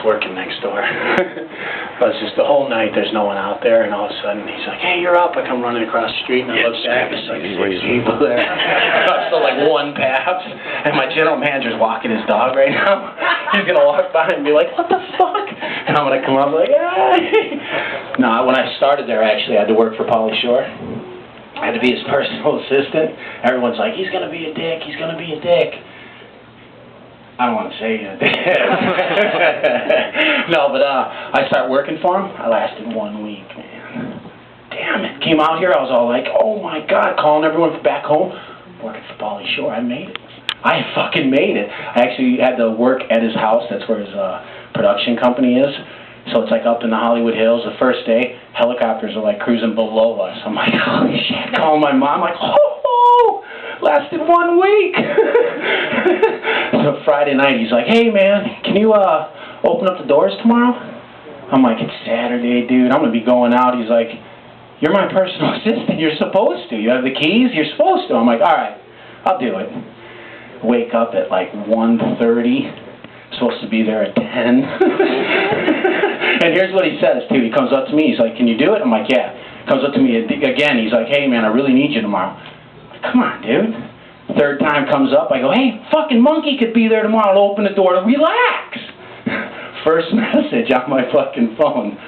working next door. But it's just the whole night, there's no one out there, and all of a sudden he's like, hey, you're up. I come running across the street, and I look back, there's like 6 people there. So like one pass, and my general manager's walking his dog right now. He's going to walk by and be like, what the fuck? And I'm going to come up like, hey. No, when I started there, actually, I had to work for Pauly Shore. I had to be his personal assistant. Everyone's like, he's going to be a dick, he's going to be a dick. I don't want to say it. No, but I started working for him. I lasted 1 week, man. Damn it. Came out here, I was all like, oh my God, calling everyone back home. Working for Pauly Shore, I made it. I fucking made it. I actually had to work at his house. That's where his production company is. So it's like up in the Hollywood Hills. The first day, helicopters are like cruising below us. I'm like, holy shit. Calling my mom, like, oh, lasted 1 week. So Friday night, he's like, hey man, can you open up the doors tomorrow? I'm like, it's Saturday, dude. I'm going to be going out. He's like, you're my personal assistant. You're supposed to. You have the keys. You're supposed to. I'm like, all right, I'll do it. Wake up at like 1:30. Supposed to be there at 10. And here's what he says, too. He comes up to me. He's like, can you do it? I'm like, yeah. Comes up to me again. He's like, hey, man, I really need you tomorrow. I'm like, come on, dude. Third time comes up. I go, hey, fucking monkey could be there tomorrow to open the door to relax. First message on my fucking phone.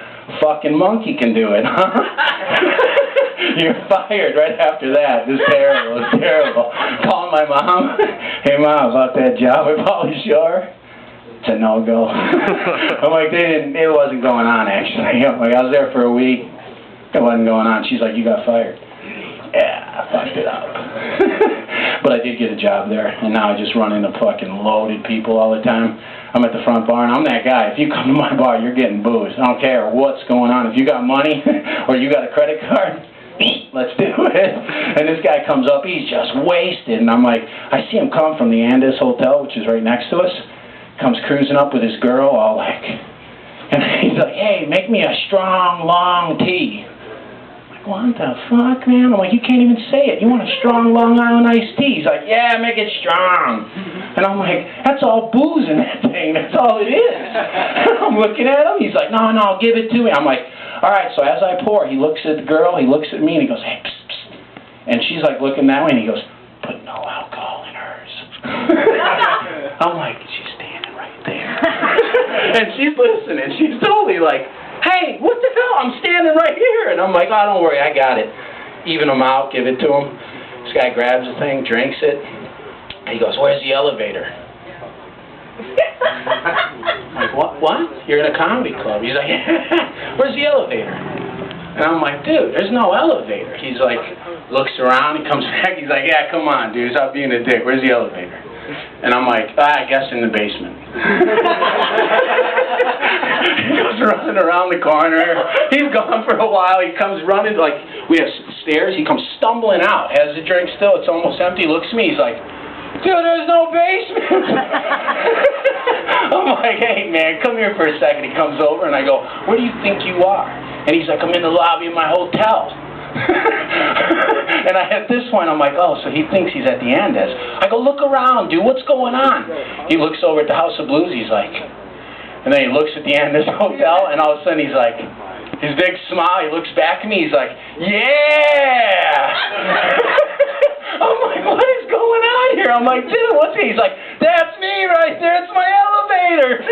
Fucking monkey can do it, huh? You're fired right after that. It was terrible. It was terrible. Calling my mom. Hey, Mom, about that job at Pauly Shore? It's a no-go. I'm like, it wasn't going on, actually. I'm like, I was there for a week. It wasn't going on. She's like, you got fired. Yeah, I fucked it up. But I did get a job there, and now I just run into fucking loaded people all the time. I'm at the front bar, and I'm that guy. If you come to my bar, you're getting booze. I don't care what's going on. If you got money or you got a credit card, let's do it. And this guy comes up, he's just wasted, and I'm like, I see him come from the Andes Hotel, which is right next to us. Comes cruising up with his girl, all like, and he's like, hey, make me a strong, long tea. What the fuck, man? I'm like, you can't even say it. You want a strong Long Island iced tea? He's like, yeah, make it strong. And I'm like, that's all booze in that thing. That's all it is. I'm looking at him. He's like, no, give it to me. I'm like, all right. So as I pour, he looks at the girl. He looks at me, and he goes, hey, psst, psst. And she's like looking that way, and he goes, put no alcohol in hers. I'm like, she's standing right there. And she's listening. She's totally like, hey, what the hell? I'm standing right here. And I'm like, oh, don't worry, I got it. Even him out, give it to him. This guy grabs the thing, drinks it. He goes, where's the elevator? I'm like, what? You're in a comedy club. He's like, yeah. Where's the elevator? And I'm like, dude, there's no elevator. He's like, looks around, he comes back, he's like, yeah, come on, dude, stop being a dick. Where's the elevator? And I'm like, I guess in the basement. He goes running around the corner. He's gone for a while. He comes running, like, we have stairs. He comes stumbling out, has the drink still. It's almost empty. Looks at me. He's like, dude, there's no basement. I'm like, hey, man, come here for a second. He comes over, and I go, where do you think you are? And he's like, I'm in the lobby of my hotel. And at this point, I'm like, oh, so he thinks he's at the Andes. I go, look around, dude. What's going on? He looks over at the House of Blues. He's like... And then he looks at the Andes Hotel, and all of a sudden he's like, his big smile, he looks back at me, he's like, yeah! I'm like, what is going on here? I'm like, dude, what's he? He's like, that's me right there, it's my elevator!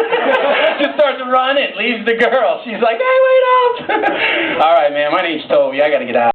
Just starts running, leaves the girl. She's like, hey, wait up! All right, man, my name's Toby, I gotta get out.